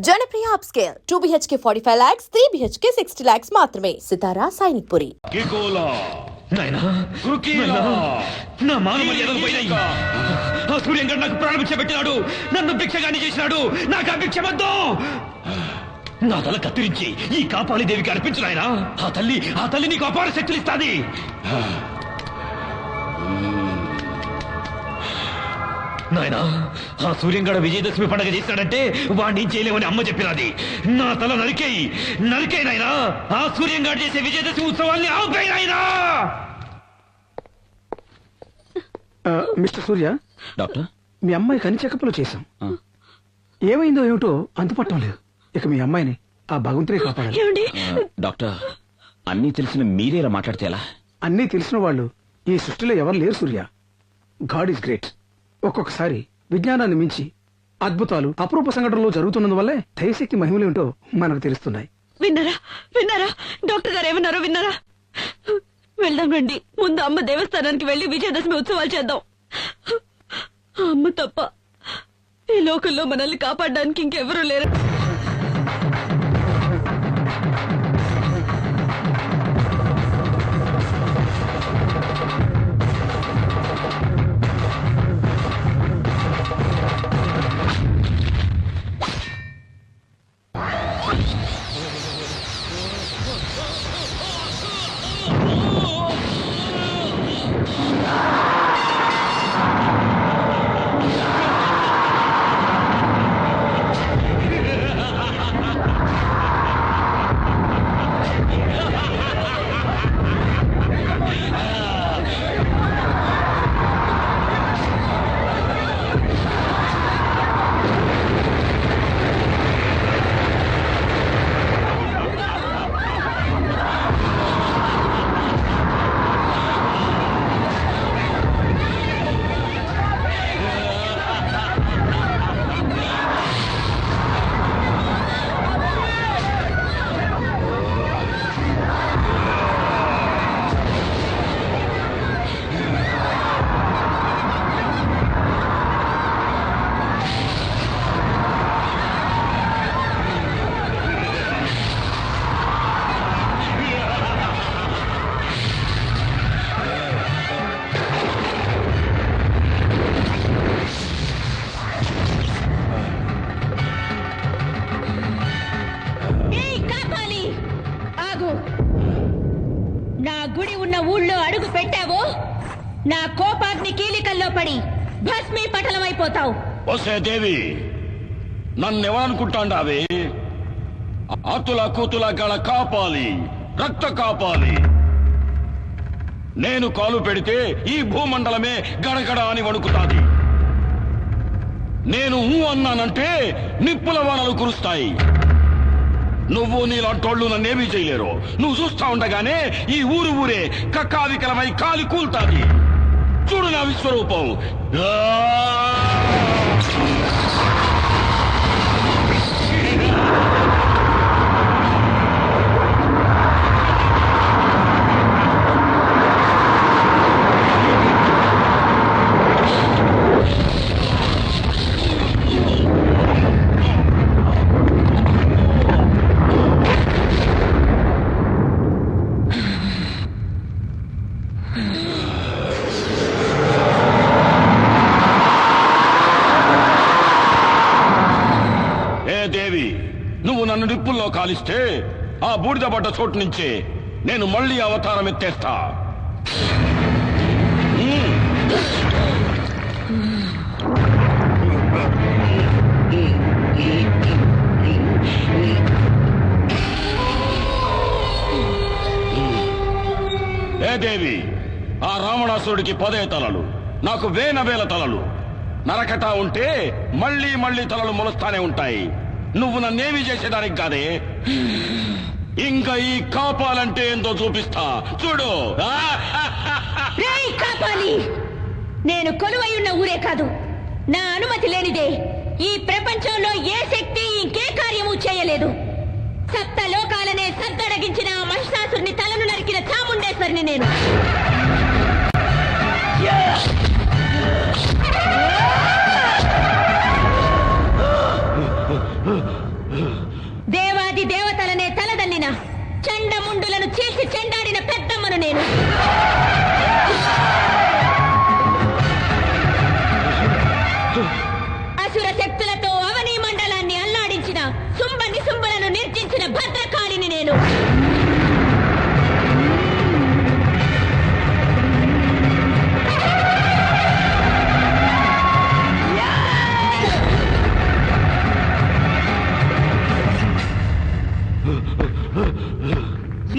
Janapriya upscale 2 BHK 45 lakhs, 3 BHK 60 lakhs మాత్రమే. సితారా సైనిక్పురి. కికోలా నైనా రుకీలా నా మాన మర్యాదలు పోయినాయి. ఆ సూర్యంగడ్ నాకు ప్రాణం పెట్టినాడు, నన్ను భిక్షగాని చేసినాడు. నాకు ఆ భిక్ష వద్దు. నా తల కత్తిరించి ఈ కాపాలి దేవికి అర్పించు నాయనా. ఆ తల్లి నీకు అపార శక్తులు ఇస్తాది. నాయనా ఆ సూర్యంగడ విజయదశమి పండుగ చేస్తాడంటే వాడిని చేయలేమని అమ్మ చెప్పినది. నా తల నరికేయి నాయనా. ఆ సూర్యంగడ చేసే విజయదశమి ఉత్సవాన్ని ఆపేయి నాయనా. మిస్టర్ సూర్య, డాక్టర్ మీ అమ్మాయికి అన్ని చెకప్లు చేశాం. ఏమైందో ఏమిటో అంతుపట్టం లేదు. ఇక మీ అమ్మాయిని ఆ భగవంతుడే కాపాడాలి. డాక్టర్ అన్నీ తెలిసిన మీరే ఇలా మాట్లాడితే ఎలా? అన్నీ తెలిసిన వాళ్ళు ఈ సృష్టిలో ఎవరు లేరు సూర్య. God is great. ఒక్కొక్కసారి విజ్ఞానాన్ని మించి అద్భుతాలు అపరూప సంఘటనలు జరుగుతున్నందువల్లే దైవశక్తి మహిమలేంటో మనకు తెలుస్తున్నాయి. విన్నారా డాక్టర్ గారు ఏమన్నారో విన్నారా? వెళ్దాం రండి, ముందు అమ్మ దేవస్థానానికి వెళ్లి విజయదశమి ఉత్సవాలు చేద్దాం. అమ్మ తప్ప ఈ లోకంలో మనల్ని కాపాడడానికి ఇంకెవరూ లేరు. నా గుడి ఉన్న ఊళ్ళో అడుగు పెట్టావో నా కోపాగ్ని కీలికల్లో పడి భస్మీ పటలమైపోతావు. వసే దేవి, నన్నెవరనుకుంటాండావే? ఆతుల కూతుల గల కాపాలి, రక్త కాపాలి. నేను కాలు పెడితే ఈ భూమండలమే గడగడ అని వణుకుతాది. నేను అన్నానంటే నిప్పుల వానలు కురుస్తాయి. నువ్వు నీలాంటోళ్ళు నన్నేమీ చేయలేరు. నువ్వు చూస్తా ఉండగానే ఈ ఊరే కక్కావికలమై కాలి కూల్తాది. చూడు నా విశ్వరూపం. దేవి, నువ్వు నన్ను నిప్పుల్లో కాలిస్తే ఆ బూడిద పడ్డ చోటు నుంచే నేను మళ్ళీ అవతారం ఎత్తేస్తా. ఏ దేవి, ఆ రావణాసురుడికి 10 తలలు, నాకు వేల తలలు. నరకటా ఉంటే మళ్ళీ తలలు మొలుస్తానే ఉంటాయి. నువ్వు నన్నేమి చేసేదానికి కాదే. ఇంకా ఈ కాపాలంటే ఏందో చూపిస్తా, చూడు. కాపాలి, నేను కొలువై ఉన్న ఊరే కాదు, నా అనుమతి లేనిదే ఈ ప్రపంచంలో ఏ శక్తి ఇంకే కార్యము చేయలేదు. సప్త లోకాలనే సద్దడగించిన మహిషాసురుని తలను నరికిన చాముండేశ్వరిని నేను. దేవాది దేవతలనే తలదన్నిన చండముండులను చీల్చి చెండాడిన పెద్దమ్మను నేను. అసుర శక్తులతో అవనీ మండలాన్ని అల్లాడించిన శుంభ నిశుంభులను నిర్జించిన భద్రకాళిని నేను.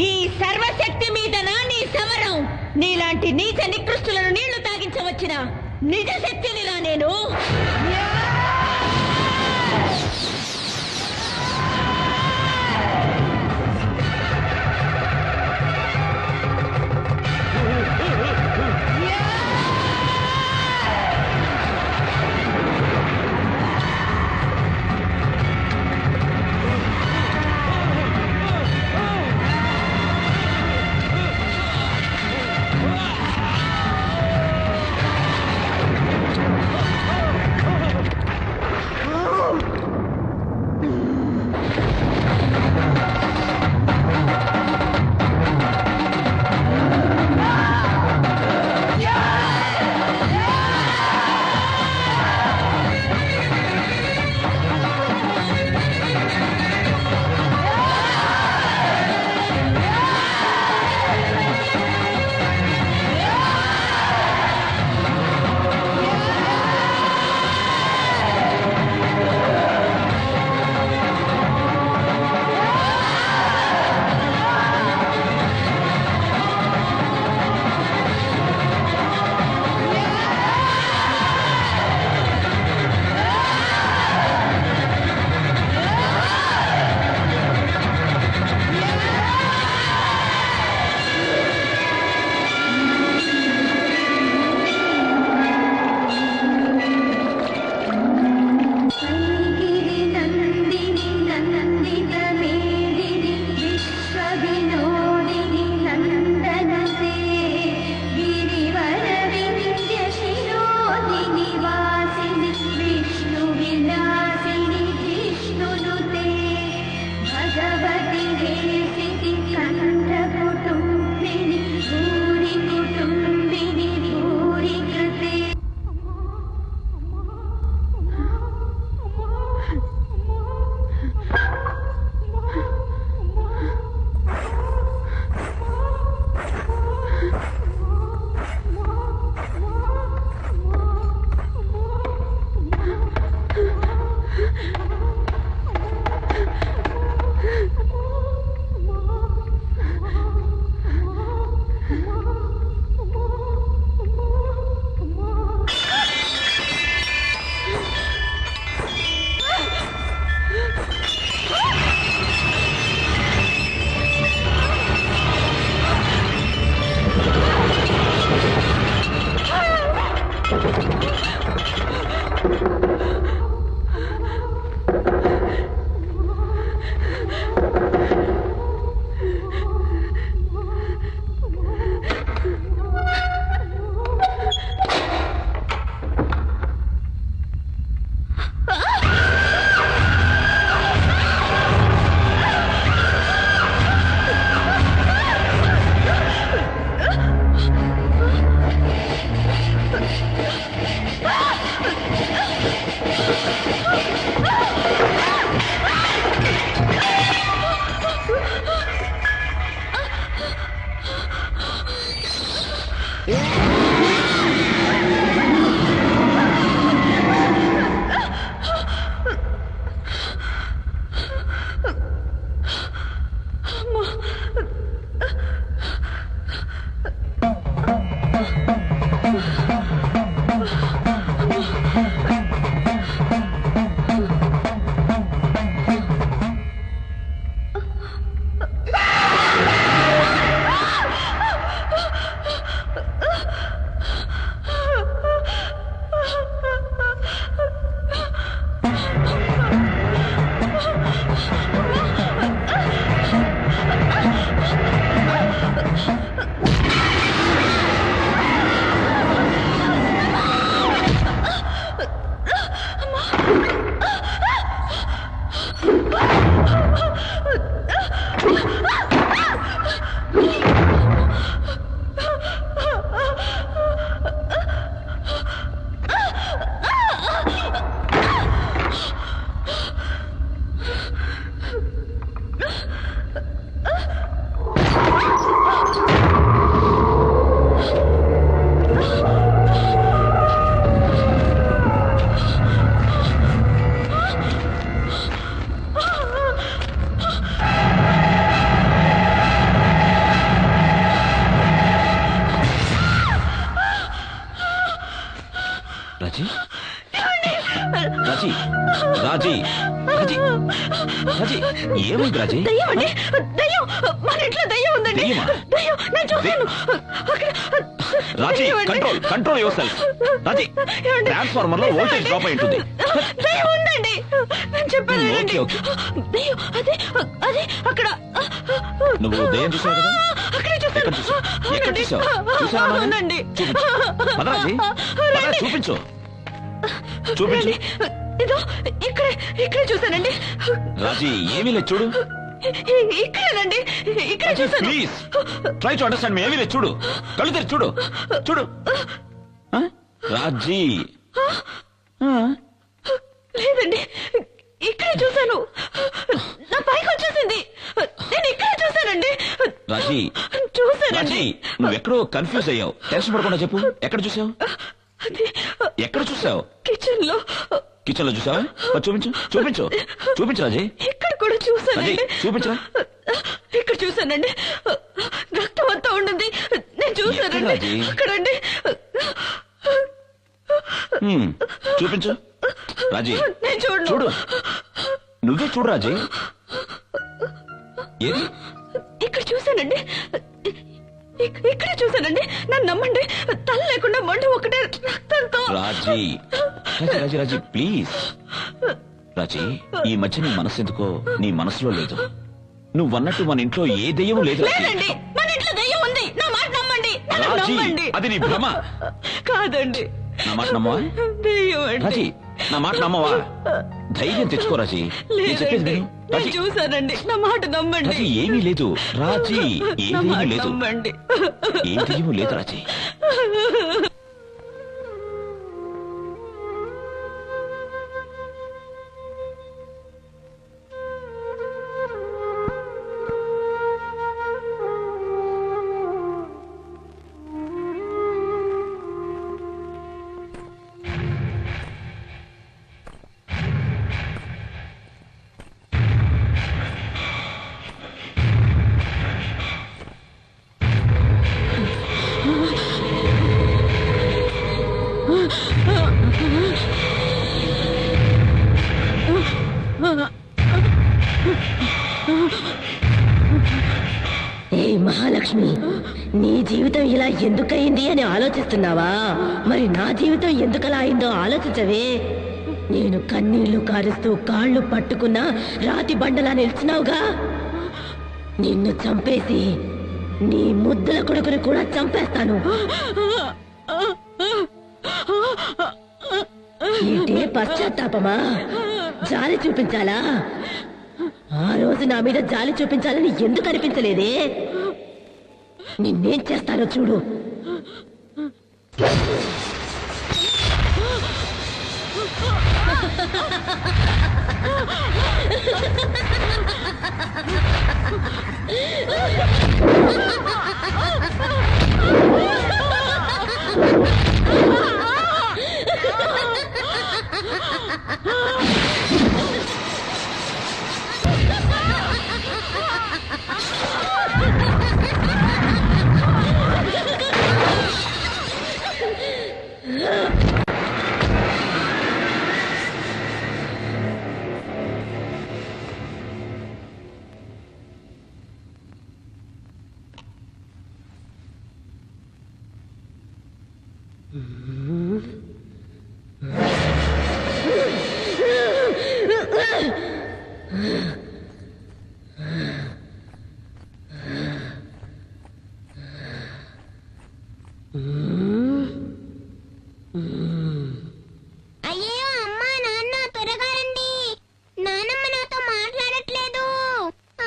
ఈ సర్వశక్తి మీద నీ సమరం. నీలాంటి నీచ నికృష్టులను నీళ్లు తాగించవచ్చిన నిజ శక్తినిరా నేను. రాజీ రాజీ రాజీ రాజీ రాజీ ఏమైంది రాజీ? దయ్యం అండి, దయ్యం, మన ఇంట్లో దయ్యం ఉందండి. దయ్యమా? దయ్యం, నేను చూశాను. అక్కడ రాజీ దయ్యం అండి. Control control yourself. Raji ఏమండి? ట్రాన్స్ఫార్మర్ లో వోల్టేజ్ డ్రాప్ అయి ఉంటుంది. దయ్యం ఉందండి, నేను చెప్పాను వినండి. ఓకే. దయ్యం, అదే అక్కడ. నువ్వు దయ్యం చూసావు కదా? అక్కడే చూశాను. ఎక్కడ చూసావు? ఎక్కడ అవునండి. చూసావు? చూసావా నాన్న? అవునండి. చూపించు. పద రాజీ, పద, రండి. చూపించు చూపించు. రండి. ఇదో ఇక్కడే చూశానండి. రాజీ ఏమీ లేదు చూడు. ఇక్కడేనండి, ఇక్కడే చూశాను. ప్లీజ్ ట్రై టు అండర్స్టాండ్ మీ. ఏమీ లేదు చూడు, కళ్ళు తెరిచి చూడు చూడు. ఆ? రాజీ ఆ? లేదండి, ఇక్కడే చూశాను. నా పైకి వచ్చేసింది. నేను ఇక్కడే చూశానండి. రాజీ చూశానండి. రాజీ నువ్వెక్కడో కన్ఫ్యూజ్ అయ్యావు. టెన్షన్ పడకుండా చెప్పు, ఎక్కడ చూసావు? అది ఎక్కడ చూసావు? కిచెన్ లో. కిచెన్ లో చూసావా? మరి చూపించు చూపించు చూపించు రాజీ. ఇక్కడ కూడా చూశానండి. రాజీ చూపించరా. ఇక్కడ చూశానండి. రక్తం అంతా ఉండింది. నేను ఎక్కడ చూశానండి. రాజీ? అక్కడండి. చూపించు రాజీ. నేను చూడను. చూడు, నువ్వే చూడు రాజీ. ఏది? ఇక్కడ చూశానండి. ఇక్కడే చూశానండి. నన్ను నమ్మండి. తల లేకుండా మంట ఒకటే రక్తంతో. రాజీ రాజీ రాజీ రాజీ ప్లీజ్. రాజీ ఈ మధ్య నీ మనసు ఎందుకో నీ మనసులో లేదు. నువ్వన్నట్టు మన ఇంట్లో ఏ దెయ్యం లేదు రాజీ. లేదండి, మన ఇంట్లో దయ్యం ఉంది. నా మాట నమ్మండి. నన్ను రాజీ నమ్మండి. అది నీ భ్రమ. కాదండి, నా మాట నమ్మవా? దయ్యం అండి. రాజీ నా మాట నమ్మవా? ధైర్యం తెచ్చుకో రాజీ. నేను చెప్పేది లేదండి, విను. నేను రాజీ చూశానండి. నా మాట నమ్మండి. రాజీ ఏమీ లేదు. రాజీ ఏ నా మాట దెయ్యం లేదు. నమ్మండి. ఏ దెయ్యం లేదు రాజీ. ఏ మహాలక్ష్మి, నీ జీవితం ఇలా ఎందుకయింది అని ఆలోచిస్తున్నావా? మరి నా జీవితం ఎందుకలా అయిందో ఆలోచించవే. నేను కన్నీళ్లు కారుస్తూ కాళ్ళు పట్టుకున్నా రాతి బండలా నిలిచినావుగా. నిన్ను చంపేసి నీ ముద్దుల కొడుకుని కూడా చంపేస్తాను. ఏంటే పశ్చాత్తాపమా? జాలి చూపించాలా? ఆ రోజు నా మీద జాలి చూపించాలని ఎందుకు అనిపించలేదే? నిన్నేం చేస్తానో చూడు.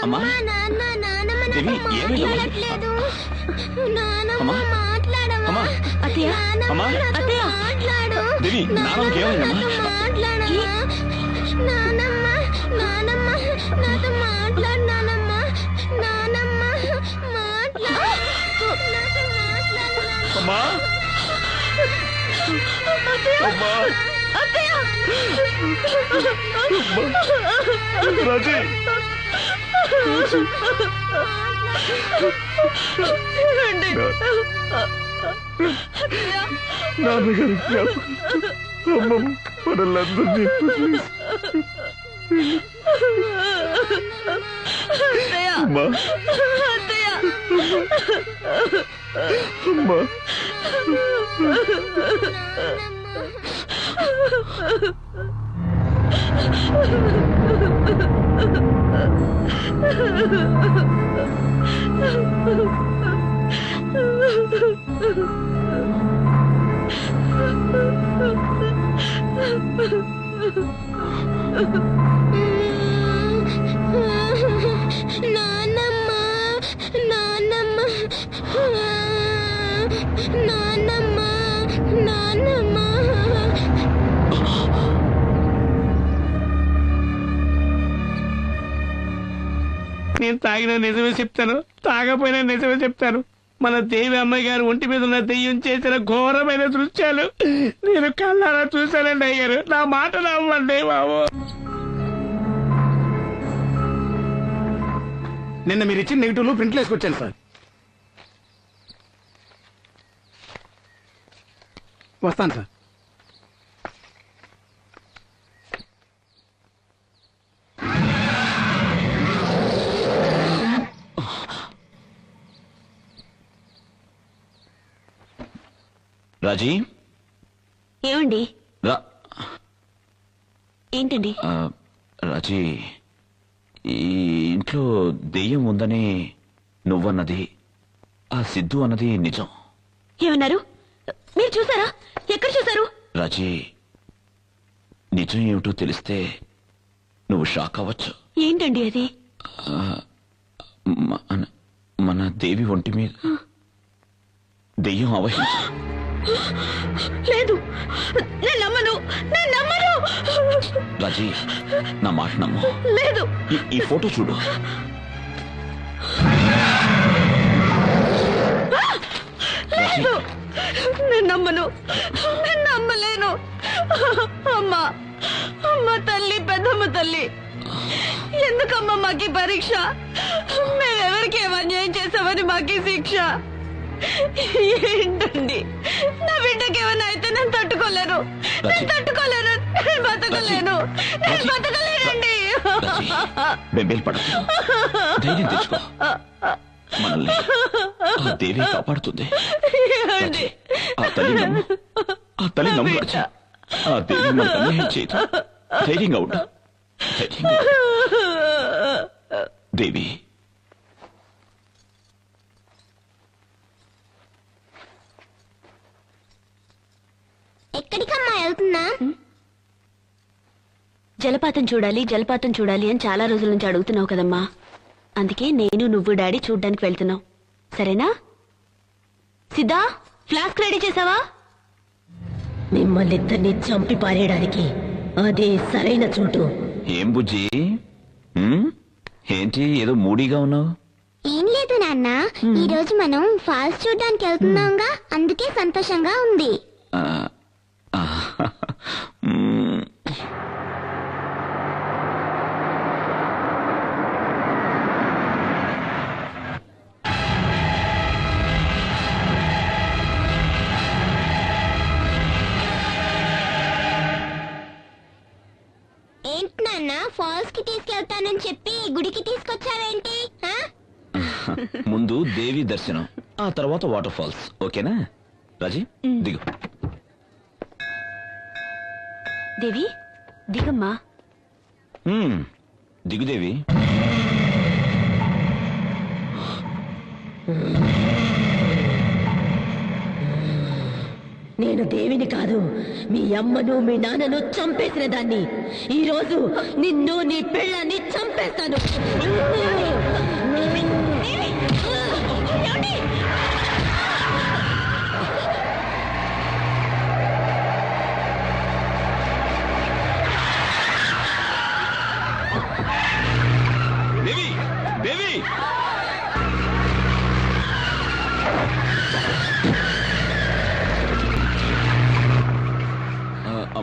అమ్మా నాన్న నానమ్మ దేవి, నాతో ఏమైందమ్మా? మాట్లాడట్లేదు. నానమ్మ అమ్మా? మాట్లాడమ్మా. అమ్మా? అత్తయ్య, అమ్మా? నాతో అత్తయ్య? మాట్లాడు. దేవి, నాన్నమ్మకి ఏమైందమ్మా? నాతో మాట్లాడమ్మా. నానమ్మ నానమ్మ నాతో మాట్లాడు. నానమ్మ నానమ్మ మాట్లాడు. నాతో మాట్లాడు. అమ్మా అమ్మా అత్తయ్య, రాజీ నాన్నగారి జ్ఞాపకం అమ్మమ్మ మనల్లందరినీ ప్లీజ్. అమ్మా అమ్మా నానమ్మ నానమ్మ నానమ్మ నానమ్మ. నేను తాగిన నిజమే చెప్తాను, తాగపోయినా నిజమే చెప్తాను. మన దేవి అమ్మాయి గారు ఒంటి మీద ఉన్న దెయ్యం చేసిన ఘోరమైన దృశ్యాలు నేను కళ్ళారా చూశానండి అయ్యారు. నా మాట నమ్మండి బాబు. నిన్న మీరు ఇచ్చిన నెగిటివ్లు ప్రింట్లు వేసుకొచ్చాను సార్. వస్తాను సార్. రాజీ ఏమండి? ఏంటండి? రాజీ, ఈ ఇంట్లో దెయ్యం ఉందని నువ్వన్నది, ఆ సిద్ధు అన్నది నిజం. ఏమన్నారు? మీరు చూసారా? ఎక్కడ చూసారు? రాజీ, నిజం ఏమిటో తెలిస్తే నువ్వు షాక్ అవ్వచ్చు. ఏంటండి అది? మన దేవి ఒంటి మీద దెయ్యం అవహించు. లేదు, నేను నమ్మను, నేను నమ్మను. రాజీ, నా మాట నమ్ము. లేదు. ఈ ఫోటో చూడు. లేదు, నేను నమ్మను, నేను నమ్మలేను. అమ్మా, అమ్మ తల్లి, పెద్దమ్మ తల్లి, ఎందుకమ్మా మాకి పరీక్ష? మేమెవరికి అన్యాయం చేసామని మాకి శిక్ష? ఏంటండి, నా బిడ్డకి ఏమైనా అయితే నేను తట్టుకోలేను, నేను తట్టుకోలేను, నేను బతకలేను, నేను బతకలేనండి. బెంబేలు పడకు, ధైర్యం తెచ్చుకో. మనల్ని ఆ దేవి కాపాడుతుంది. రాజీ, ఆ తల్లి నమ్ము, ఆ తల్లి నమ్ము రాజీ. ఆ దేవి మనకు అన్యాయం చేయదు. ధైర్యంగా ఉండు, ధైర్యంగా ఉండు. దేవి, ఎక్కడికమ్మా వెళ్తున్నా? జలపాతం చూడాలి, జలపాతం చూడాలి అని చాలా రోజుల నుంచి అడుగుతున్నావు కదమ్మా. అందుకే నేను, నువ్వు, డాడీ చూడ్డానికి వెళ్తున్నావు. సరేనా? సిద్ధా, ఫ్లాస్క్ రెడీ చేసావా? మిమ్మల్ని ఇద్దరిని చంపి పారేయడానికి అదే సరైన చోటు. ఏం బుజ్జి, ఏంటి ఏదో మూడీగా ఉన్నావు? ఏం లేదు నాన్న, ఈ రోజు మనం ఫాల్స్ చూడడానికి వెళ్తున్నాంగా, అందుకే సంతోషంగా ఉంది. ఏంటి నాన్న, ఫాల్స్ కి తీసుకెళ్తానని చెప్పి గుడికి తీసుకొచ్చావేంటి? ముందు దేవి దర్శనం, ఆ తర్వాత వాటర్ ఫాల్స్. ఓకేనా రాజీ? దిగు. దేవి, దిగమ్మా. దిగు దేవి. నేను దేవిని కాదు, మీ అమ్మను, మీ నాన్నను చంపేసిన దాన్ని. ఈ రోజు నిన్ను, నీ పిల్లని చంపేస్తాను. ఏమండి? దేవి దేవి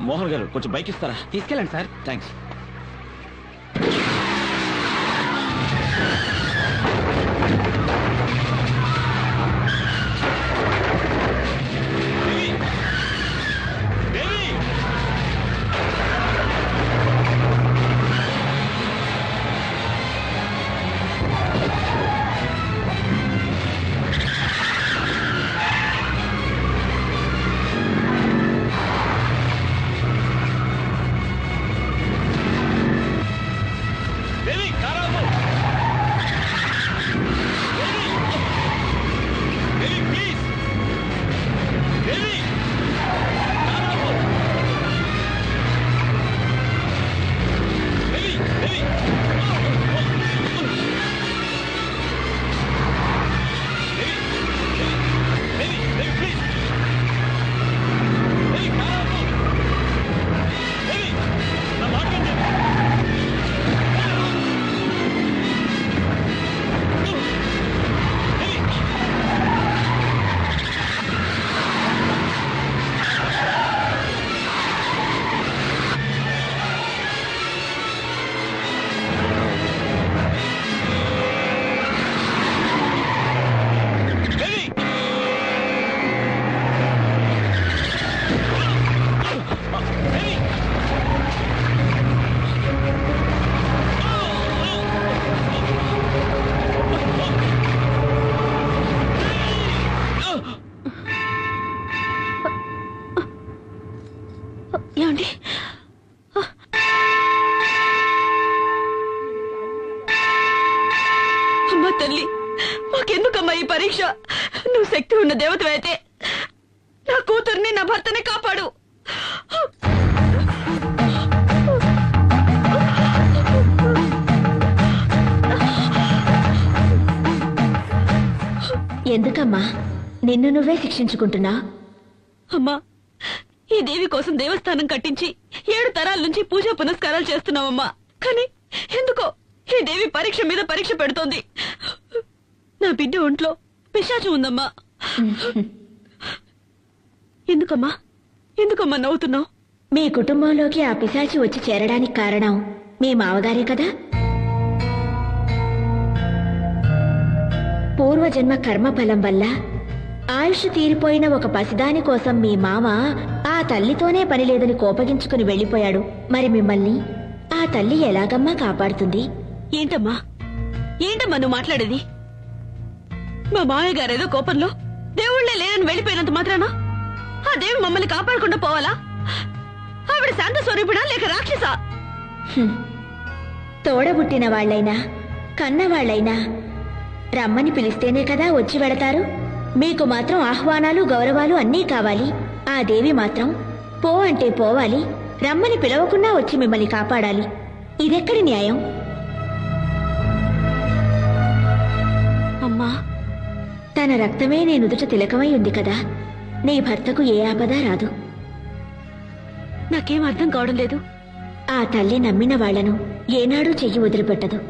మోహన్ గారు కొంచెం బైక్ ఇస్తారా? తీసుకెళ్ళండి సార్. థ్యాంక్స్. ఏమండి? అమ్మా తల్లి, మాకెందుకమ్మా ఈ పరీక్ష? నువ్వు శక్తి ఉన్న దేవతవైతే నా కూతుర్ని నా భర్తని కాపాడు. ఎందుకమ్మా నిన్ను నువ్వే శిక్షించుకుంటున్నా? అమ్మా, ఈ దేవి కోసం దేవస్థానం కట్టించి 7 తరాల నుంచి పూజా పునస్కారాలు చేస్తున్నావమ్మా. కానీ ఎందుకో ఈ దేవి పరీక్ష మీద పరీక్ష పెడుతోంది. నా బిడ్డ ఒంట్లో పిశాచం ఉందమ్మా. ఎందుకమ్మా ఎందుకమ్మా నవ్వుతున్నావు? మీ కుటుంబంలోకి ఆ పిశాచి వచ్చి చేరడానికి కారణం మీ మావగారే కదా. పూర్వజన్మ కర్మఫలం వల్ల ఆయుష్ తీరిపోయిన ఒక పసిదాని కోసం మీ మామ ఆ తల్లితోనే పని లేదని కోపగించుకుని వెళ్లిపోయాడు. మరి మిమ్మల్ని ఆ తల్లి ఎలాగమ్మా కాపాడుతుంది? ఏంటమ్మా నువ్వు మాట్లాడేది? మా మామయ్య గారేదో కోపంలో దేవుళ్లే లేనని వెళ్లిపోయినంత మాత్రానా ఆ దేవి మమ్మల్ని కాపాడకుండా పోవాలా? ఆవిడ శాంత స్వరూపిడా లేక రాక్షసా? తోడబుట్టిన వాళ్లైనా కన్నవాళ్లైనా రమ్మని పిలిస్తేనే కదా వచ్చి వెడతారు. మీకు మాత్రం ఆహ్వానాలు గౌరవాలు అన్నీ కావాలి. ఆ దేవి మాత్రం పో అంటే పోవాలి, రమ్మని పిలవకుండా వచ్చి మిమ్మల్ని కాపాడాలి. ఇదెక్కడి న్యాయం? అమ్మా, తన రక్తమే నీ నుదుట తిలకమై ఉంది కదా, నీ భర్తకు ఏ ఆపద రాదు. నాకేం అర్థం కావడం లేదు. ఆ తల్లి నమ్మిన వాళ్లను ఏనాడూ చెయ్యి వదిలిపెట్టదు.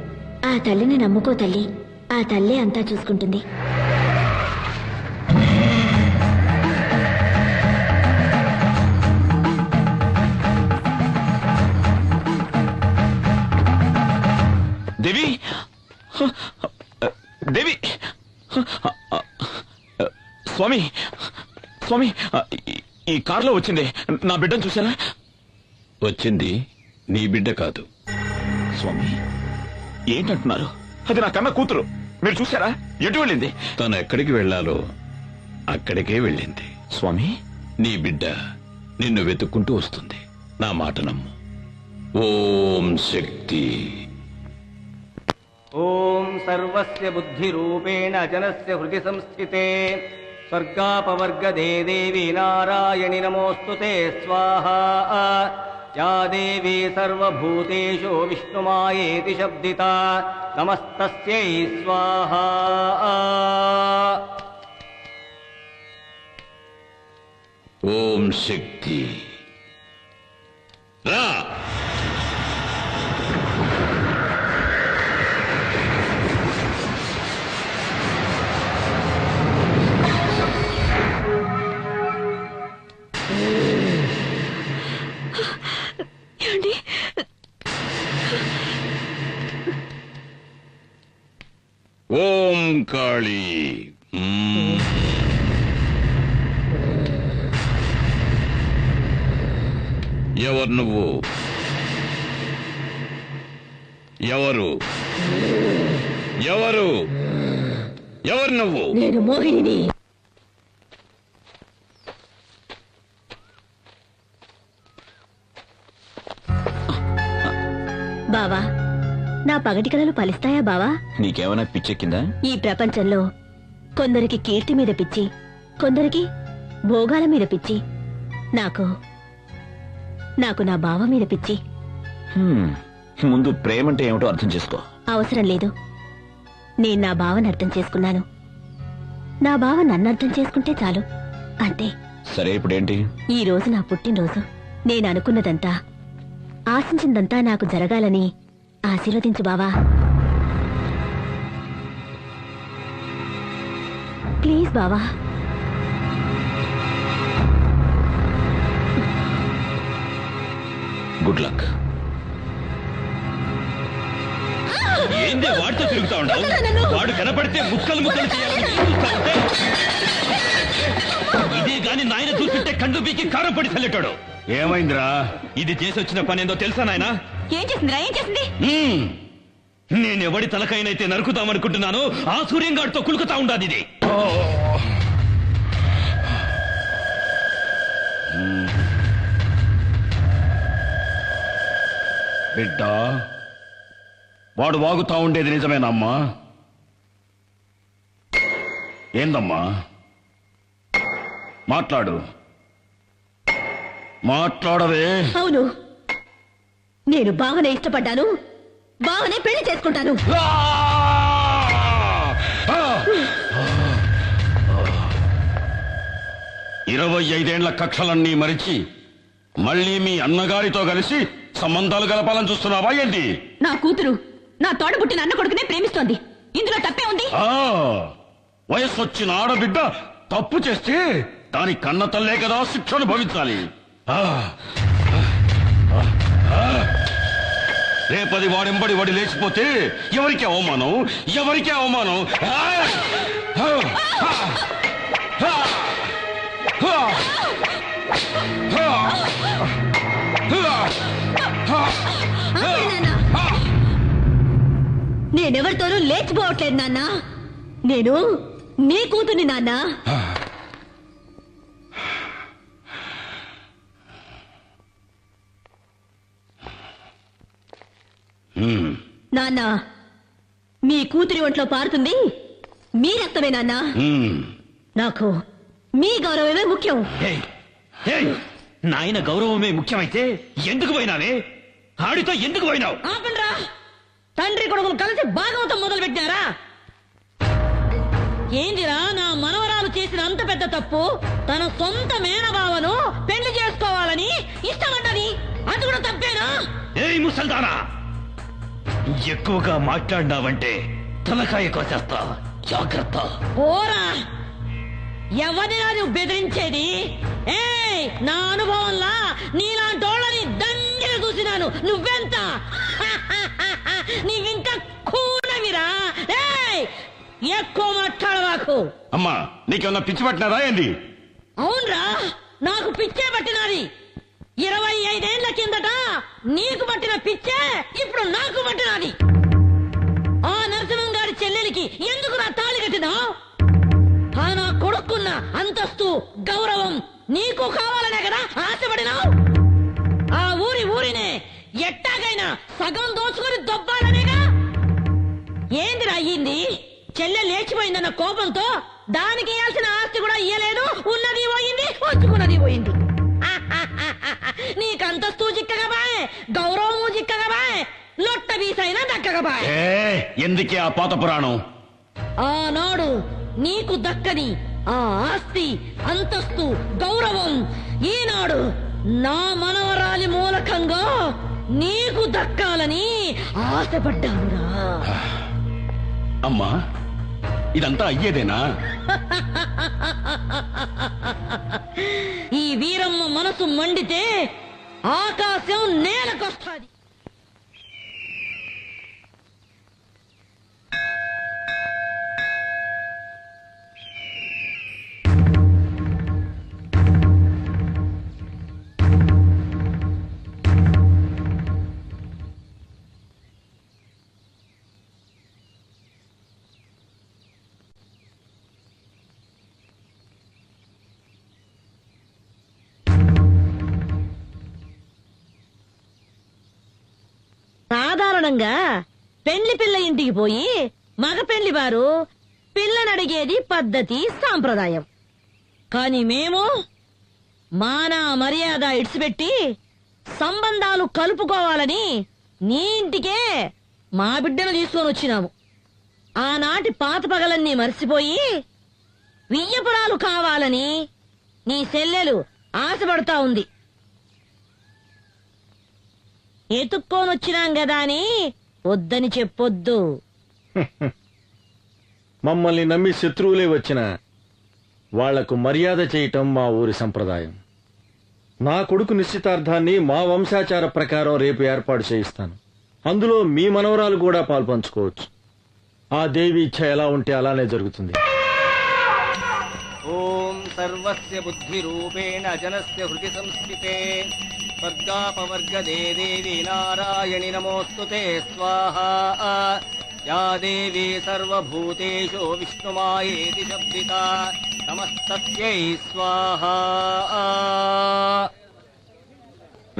ఆ తల్లిని నమ్ముకో తల్లి, ఆ తల్లే అంతా చూసుకుంటుంది. దేవి దేవి స్వామి స్వామి, ఈ కారులో వచ్చింది నా బిడ్డను చూసారా? వచ్చింది నీ బిడ్డ కాదు. స్వామి ఏంటంటున్నారు? అది నా కన్న కూతురు. మీరు చూసారా? ఎటు వెళ్ళింది? తను ఎక్కడికి వెళ్ళాలో అక్కడికే వెళ్ళింది. స్వామి, నీ బిడ్డ నిన్ను వెతుక్కుంటూ వస్తుంది. నా మాట నమ్ము. ఓం శక్తి. ఓం సర్వస్య బుద్ధిరూపేణ జనస్య హృది సంస్థితే స్వర్గాపవర్గదే దేవి నారాయణి నమోస్తుతే స్వాహా. या देवी सर्वभूतेषु विष्णुमायेति शब्दिता नमस्तस्यै स्वाहा ఓం శక్తి రా. ఓం కాళీ. ఎవరు నువ్వు? ఎవరు ఎవరు ఎవరు నువ్వు? నేను మోహిని. బావా, నా పగటి కలలు ఫలిస్తాయా బావా? నీకేమైనా పిచ్చెక్కిందా? ఈ ప్రపంచంలో కొందరికి కీర్తి మీద పిచ్చి, కొందరికి భోగాల మీద పిచ్చి. నాకు నా బావ మీద పిచ్చి. ముందు ప్రేమంటే ఏమిటో అర్థం చేసుకో. అవసరం లేదు. నేను నా బావని అర్థం చేసుకున్నాను. నా బావ నన్ను అర్థం చేసుకుంటే చాలు, అంతే. సరే, ఇప్పుడేంటి? ఈ రోజు నా పుట్టినరోజు. నేను అనుకున్నదంతా, ఆశించిందంతా నాకు జరగాలని ఆశీర్వదించు బావా. ప్లీజ్ బావా. Good luck. ఏంది వాడితో తిరుగుతా ఉండవు? వాడు కనపడితే ముక్కలు ముక్కలు చేయాలని చూస్తా ఉంటే, ఇదే గాని నాయన చూస్తుంటే కండు పీకి కారం పడి చల్లెట్టాడు. ఏమైందిరా? ఇది చేసి వచ్చిన పని ఏందో తెలుసా నాయన? ఏం చేసిందిరా? ఏం చేసింది? నేనెవడి తలకైనైతే నరుకుతామనుకుంటున్నానో ఆ సూర్యంగాడితో కులుకుతా ఉండాది ఇది. బిడ్డ, వాడు వాగుతా ఉండేది నిజమేనమ్మా? ఏందమ్మా? మాట్లాడవే. అవును, నేను బావనే ఇష్టపడ్డాను, బావనే పెళ్లి చేసుకుంటాను. 25 కక్షలన్నీ మరిచి మళ్ళీ మీ అన్నగారితో కలిసి సంబంధాలు కలపాలని చూస్తున్నావా ఏంటి? నా కూతురు నా తోడబుట్టిన అన్న కొడుకునే ప్రేమిస్తోంది. ఇందులో తప్పే ఉంది? వయస్సు వచ్చిన ఆడబిడ్డ తప్పు చేస్తే దాని కన్న తల్లే కదా శిక్షను భవించాలి. రేపది వాడెంబడి వాడి లేచిపోతే ఎవరికి అవమానం? ఎవరికి అవమానం? నేనెవరితోనూ లేచిపోవట్లేదు నాన్న. నేను నీ కూతుర్ని నాన్న. నాన్న, మీ కూతురి ఒంట్లో పారుతుంది మీ రక్తమే నాన్న. నాకు మీ గౌరవమే ముఖ్యం. నాయన గౌరవమే ముఖ్యమైతే ఎందుకు పోయినావే? ఆడితో ఎందుకు పోయినావు? ఆపండ్రా! తండ్రి కొడుకులు కలిసి భాగవతం మొదలు పెట్టారా? ఏందిరా నా మనవరాలు చేసిన అంత పెద్ద తప్పు? తన సొంత మేనబావను పెళ్లి చేసుకోవాలని ఇష్టపడ్డది. అది కూడా తప్పేనా? ఏయ్ ముసల్దానా, ఎక్కువగా మాట్లాడినావంటే తలకాయ కోసేస్తా, జాగ్రత్త. ఓరా, ఎవరినా నువ్వు బెదిరించేది? ఏయ్, నా అనుభవంలా నీలాంటోళ్ళని దండిగా చూసినాను. నువ్వెంత? నీవింకా కూనవిరా. ఏయ్, ఎక్కువ మాట్లాడవాకు. అమ్మా, నీకేమన్నా పిచ్చి పట్టినారా ఏంది? అవునరా, నాకు పిచ్చే పట్టినది. 25 ఏళ్ల కిందట నీకు పట్టిన పిచ్చే ఇప్పుడు నాకు పట్టినది. ఆ నరసింహం గారి చెల్లెలికి ఎందుకు నా తాళి కట్టినావు? ఆ నా కొడుకున్న అంతస్తు గౌరవం నీకు కావాలనే కదా ఆశపడినావు? ఆ ఊరినే ఎట్టాగైనా సగం దోచుకొని దొబ్బాలనేగా. ఏందిరా అయ్యింది? చెల్లె లేచిపోయిందన్న కోపంతో దానికి ఇయ్యాల్సిన ఆస్తి కూడా ఇయ్యలేదు. ఉన్నది పోయింది, వచ్చుకున్నది పోయింది. నీకంతస్తూ చిక్కగబాయ్, గౌరవము చిక్కగబాయ్, లొట్ట వీసైనా దక్కగబాయ్. ఎందుకే ఆ పాత పురాణం? ఆనాడు నీకు దక్కని ఆ ఆస్తి, అంతస్తు, గౌరవం ఈనాడు నా మనవరాలి మూలకంగా నీకు దక్కాలని ఆశపడ్డానురా. అమ్మా, ఇదంతా అయ్యేదేనా? ఈ వీరమ్మ మనసు మండితే ఆకాశం నేలకొస్తాది. సాధారణంగా పెండ్లి పిల్ల ఇంటికి పోయి మగ పెండ్లి వారు పిల్లనడిగేది పద్ధతి, సాంప్రదాయం. కాని మేము మాన మర్యాద ఇడిచిపెట్టి సంబంధాలు కలుపుకోవాలని నీ ఇంటికే మా బిడ్డను తీసుకొని వచ్చినాము. ఆనాటి పాత పగలన్నీ మర్చిపోయి వియ్యపురాలు కావాలని నీ చెల్లెలు ఆశపడతా ఉంది. ఎతుక్కోనొచ్చినాం గదా అని వద్దని చెప్పొద్దు. మమ్మల్ని నమ్మి శత్రువులే వచ్చిన వాళ్లకు మర్యాద చేయటం మా ఊరి సంప్రదాయం. నా కొడుకు నిశ్చితార్థాన్ని మా వంశాచార ప్రకారం రేపు ఏర్పాటు చేయిస్తాను. అందులో మీ మనవరాలు కూడా పాల్పంచుకోవచ్చు. ఆ దేవి ఇచ్ఛ ఎలా ఉంటే అలానే జరుగుతుంది. ఓం సర్వస్య బుద్ధి రూపేణ జనస్య హృది సంస్థితే స్వర్గాపవర్గదే దేవి నారాయణి నమోస్తుతే స్వాహా. యా దేవీ సర్వభూతేషు విష్ణుమాయేతి శబ్దితా నమస్తస్యై స్వాహా.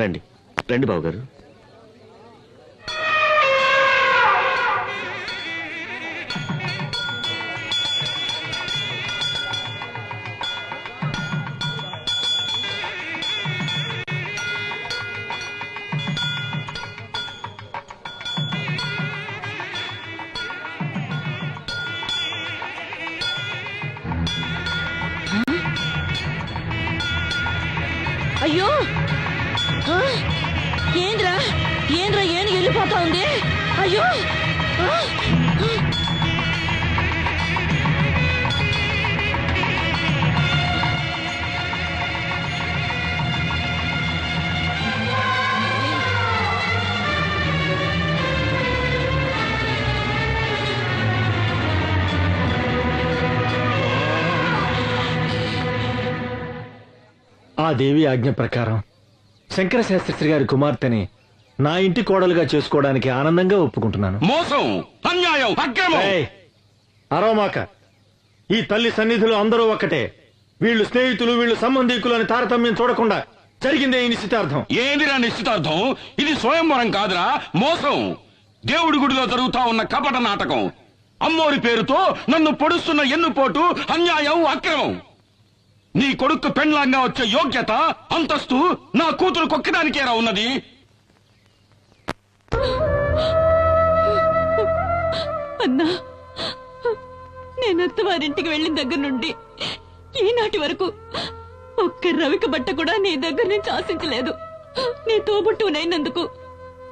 రండి రండి బాబు గారు. అయ్యో, ఏంద్రా ఏంద్రా ఏను వెళ్ళిపోతా ఉంది. అయ్యో, ఆ దేవి ఆజ్ఞ ప్రకారం శంకర శాస్త్రి గారి కుమార్తెని నా ఇంటి కోడలుగా చేసుకోవడానికి ఆనందంగా ఒప్పుకుంటున్నాను. మోసం, అన్యాయం, అక్రమం. అరవమాక. ఈ తల్లి సన్నిధిలో అందరూ ఒక్కటే. వీళ్ళు స్నేహితులు, వీళ్ళు సంబంధీకులు అని తారతమ్యం చూడకుండా జరిగిందే ఈ నిశ్చితార్థం. ఏందిరా నిశ్చితార్థం? ఇది స్వయంవరం కాదురా, మోసం. దేవుడి గుడిలో జరుగుతా ఉన్న కపట నాటకం. అమ్మోరి పేరుతో నన్ను పొడుస్తున్న ఎన్నుపోటు, అన్యాయం, అక్రమం. నీ కొడుకు పెండ్లాంగా వచ్చే యోగ్యత, అంతస్తు నా కూతురు కొక్కడానికేరా ఉన్నది. అన్నా, నేను అత్తవారింటికి వెళ్ళిన దగ్గర నుండి ఈనాటి వరకు ఒక్క రవిక బట్ట కూడా నీ దగ్గర నుంచి ఆశించలేదు. నీ తోబుట్టునైనందుకు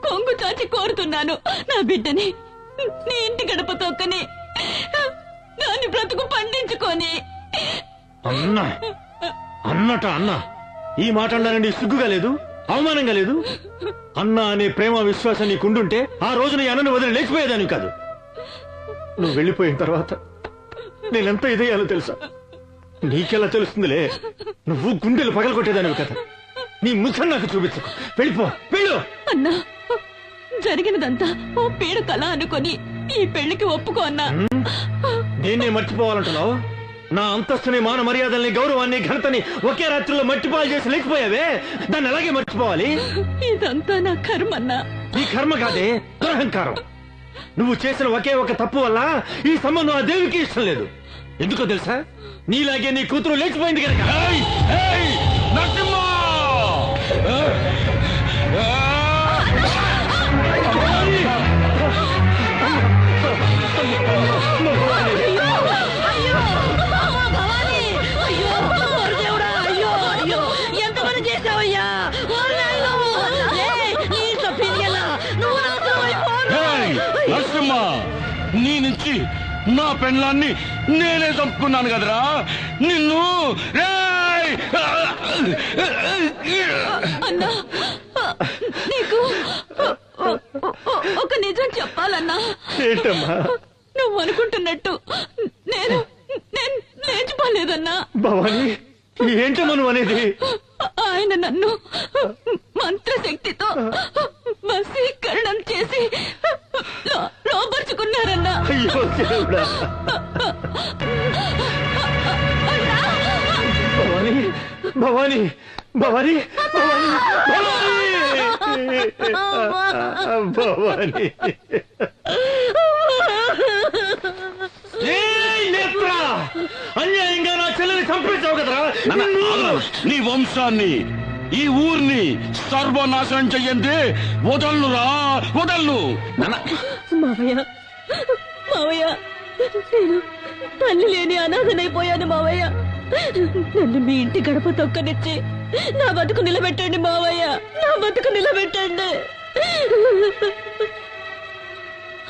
కొంగు చాచి కోరుతున్నాను. నా బిడ్డని నీ ఇంటి గడప తొక్కని దాని బ్రతుకు పండించుకొని. అన్నా అన్నట అన్నా, ఈ మాట అన్నానండి సిగ్గుగా లేదు, అవమానంగా లేదు? అన్నా అనే ప్రేమ విశ్వాసం నీకుండుంటే ఆ రోజు నీ అన్నను వదిలి లేచిపోయేదాన్ని కాదు. నువ్వు వెళ్ళిపోయిన తర్వాత నేనెంత ఇదయ్యాలో తెలుసా? నీకెలా తెలుస్తుందిలే, నువ్వు గుండెలు పగలగొట్టేదానివి కదా. నీ ముఖం నాకు చూపించకు, వెళ్ళిపో, వెళ్ళు. అన్నా, జరిగినదంతా ఓ పీడ కళ అనుకొని ఈ పెళ్లికి ఒప్పుకో అన్నా. నేనే మర్చిపోవాలంటున్నావు? నా అంతస్తుని, మాన మర్యాదల్ని, గౌరవాన్ని, ఘనతని ఒకే రాత్రిలో మట్టిపాలు చేసి లేకపోయావే, దాన్ని అలాగే మర్చిపోవాలి. ఇదంతా నా కర్మన్నా. నీ కర్మ కాదే, దురహంకారం. నువ్వు చేసిన ఒకే ఒక తప్పు వల్ల ఈ సంబంధం ఆ దేవికి ఇష్టం లేదు. ఎందుకో తెలుసా? నీలాగే నీ కూతురు లేచిపోయింది కనుక. ఏయ్, ఏయ్, నరసింహ! ఎంతమంది చేసావయ్యా? నరసింహ, నీ నుంచి నా పెళ్ళాన్ని నేనే చంపుకున్నాను కదరా నిన్ను. అన్నా, నీకు ఒక నిజం చెప్పాలన్నా. ఏంటమ్మా? నువ్వు అనుకుంటున్నట్టు నేను నేను లేచిపోలేదన్నా. భవాని, ఏంటమ్మా నువ్వు అనేది? ఆయన నన్ను మంత్రశక్తితో వశీకరణం చేసి లోపరుచుకున్నారన్నా. అయ్యో దేవుడా. భవాని భవాని భవాని భవాని భవాని. నేత్రా, అన్యాయంగా నా చెల్లెని చంపేశావు కదరా. నీ వంశాన్ని, ఈ ఊర్ని సర్వనాశనం చెయ్యండి వదల్లురా, వదల్లు. మావయ్య, మావయ్య, నేను తల్లి లేని అనాథనైపోయాను మావయ్య. నన్ను మీ ఇంటి గడప తొక్కనిచ్చి నా బతుకు నిలబెట్టండి మావయ్య, నా బతుకు నిలబెట్టండి.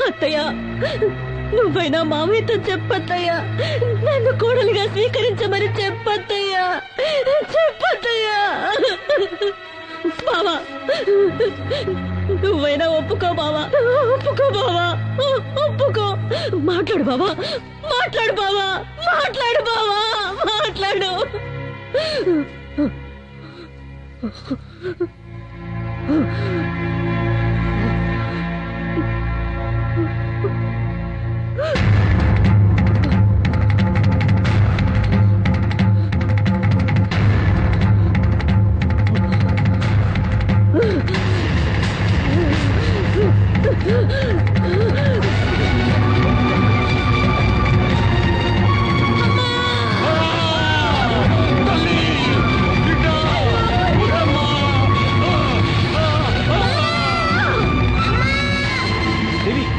అత్తయ్య, నువ్వైనా మావయ్యతో చెప్పత్తయ్యా, నన్ను కోడలిగా స్వీకరించమని చెప్పత్తయ్యా, చెప్పత్తయ్యా. బావా, నువ్వైనా ఒప్పుకో బావా, ఒప్పుకో బావా, ఒప్పుకో. మాట్లాడు బావా, మాట్లాడు బావా, మాట్లాడు బావా, మాట్లాడు.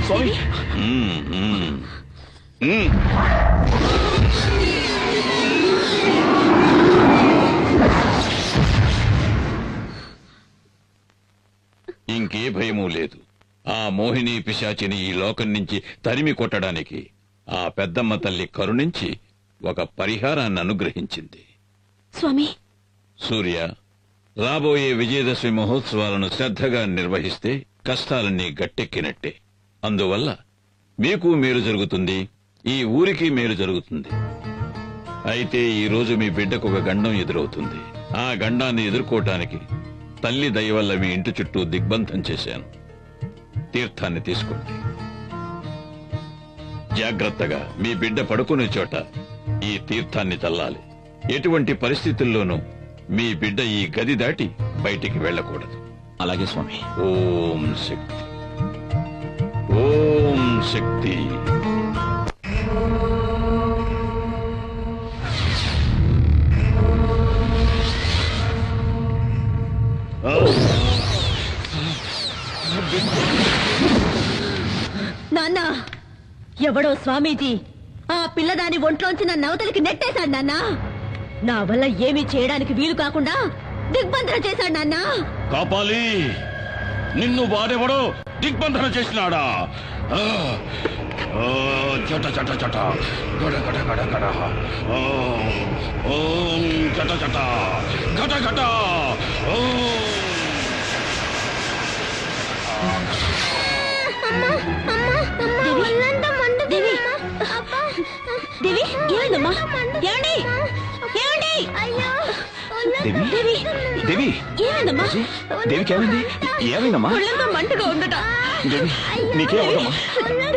స్వామి, ఇంకే భయమూ లేదు. ఆ మోహిని పిశాచిని ఈ లోకం నుంచి తరిమి కొట్టడానికి ఆ పెద్దమ్మ తల్లి కరుణించి ఒక పరిహారాన్ని అనుగ్రహించింది. స్వామి, సూర్య, రాబోయే విజయదశమి మహోత్సవాలను శ్రద్ధగా నిర్వహిస్తే కష్టాలన్నీ గట్టెక్కినట్టే. అందువల్ల మీకు మేలు జరుగుతుంది, ఈ ఊరికి మేలు జరుగుతుంది. అయితే ఈ రోజు మీ బిడ్డకు ఒక గండం ఎదురవుతుంది. ఆ గండాన్ని ఎదుర్కోవటానికి తల్లి దయ వల్ల మీ ఇంటి చుట్టూ దిగ్బంధం చేశాను. తీర్థాన్ని తీసుకోండి. జాగ్రత్తగా మీ బిడ్డ పడుకునే చోట ఈ తీర్థాన్ని చల్లాలి. ఎటువంటి పరిస్థితుల్లోనూ మీ బిడ్డ ఈ గది దాటి బయటికి వెళ్ళకూడదు. అలాగే స్వామి. ఓం శక్తి, ఓం శక్తి. నాన్న, ఎవడో స్వామీజీ ఆ పిల్లదాని ఒంట్లోంచి నన్ను అవతలికి నెట్టేశాడు నాన్న. నా వల్ల ఏమీ చేయడానికి వీలు కాకుండా దిగ్బంధన చేశాడు నాన్న. కాపాలి, నిన్ను వాడెవడో దిగ్బంధన చేసినాడా? చట చట చట, గడ గడ గడ గడ. ఓం చట చట, గట గట. దేవి, ఏమైందమ్మా? ఏమండి? ఏమండి? దేవి, దేవి, ఏమైందమ్మా? దేవికి ఏమైంది? ఏమైందమ్మా? ఒళ్ళంతా మంటగా ఉందట. దేవి, నీకేమవుదమ్మా?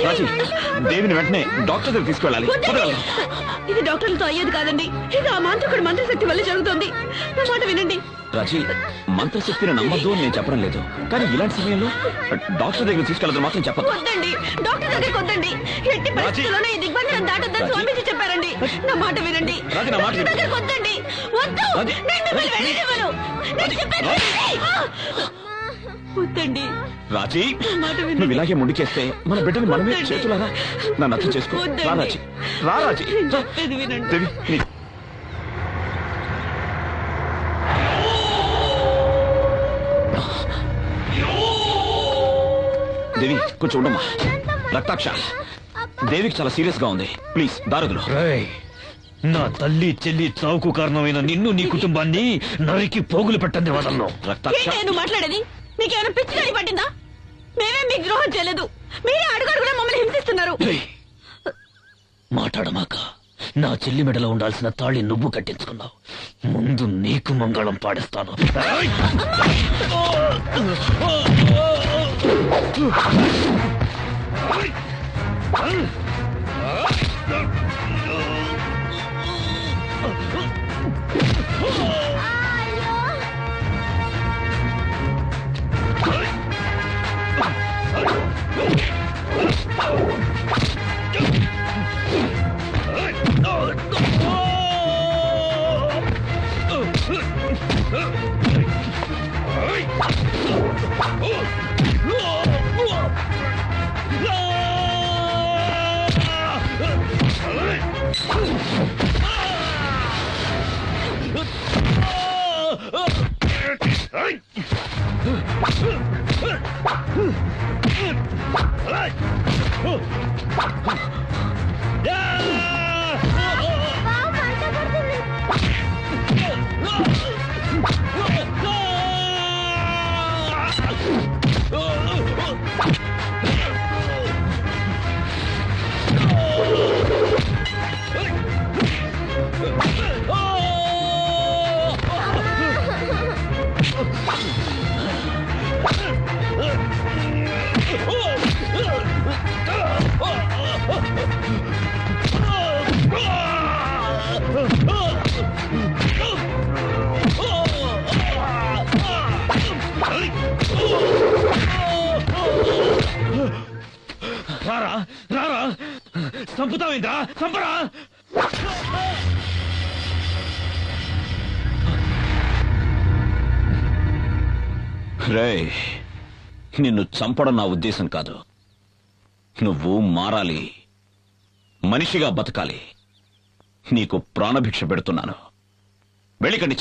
రాజీ, దేవిని వెంటనే డాక్టర్ దగ్గర తీసుకెళ్ళాలి. వద్దండి. ఇది డాక్టర్లతో అయ్యేది కాదండి. ఇది ఆ మాంత్రికుడి మంత్రశక్తి వల్ల జరుగుతుంది. నా మాట వినండి. రాజీ, మంత్రశక్తిని నమ్మద్దు అని నేను చెప్పడం లేదు, కానీ ఇలాంటి సమయంలో డాక్టర్ దగ్గర తీసుకెళ్ళదు మాత్రం చెప్పదు. వద్దండి, డాక్టర్ దగ్గరికి వద్దండి. ఎట్టి పరిస్థితుల్లోనే ఈ దిగ్బంధనం దాటొద్దని స్వామీజీ చెప్పారండి. నా మాట వినండి. రాజీ, నా మాట విను. డాక్టర్ దగ్గరికి వద్దండి. వద్దు, అది- నేను మిమ్మల్ని వెళ్ళనివ్వను. నేను చెప్పేది వినండి. వద్దండి. రాజీ మాట వినండి. నువ్వు ఇలాగే ముందుకేస్తే మన బిడ్డని మనమే వద్దండి. చేతులారా నన్ను అర్థం చేసుకో. వద్దండి. రా రాజీ, రా రాజీ. నేను చెప్పేది వినండి. దేవి దేవి కొంచెం ఉండమ్మా. రక్తాక్ష, దేవికి చాలా సీరియస్ గా ఉంది. ప్లీజ్ దారదులు. నా తల్లి చెల్లి చావుకు కారణమైన నిన్ను నీ కుటుంబాన్ని నరికి పోగులు పెట్టండి వదలను. రక్తాక్ష, ఏంటి నేను మాట్లాడేది? మీకేమైనా పిచ్చి గాని పట్టిందా? మేమేం మీకు ద్రోహం చేయలేదు. మీరే అడుగడుగునా మమ్మల్ని హింసిస్తున్నారు. మాట్లాడమాక. నా చెల్లి మెడలో ఉండాల్సిన తాళి నువ్వు కట్టించుకున్నావు. ముందు నీకు మంగళం పాడిస్తాను. రారా రారా, చంపుతావేంట్రా? చంపరా. రే, నిన్ను చంపడం నా ఉద్దేశం కాదు. నువ్వు మారాలి, మనిషిగా బతకాలి. నీకు ప్రాణభిక్ష పెడుతున్నాను. వెళ్ళికండి.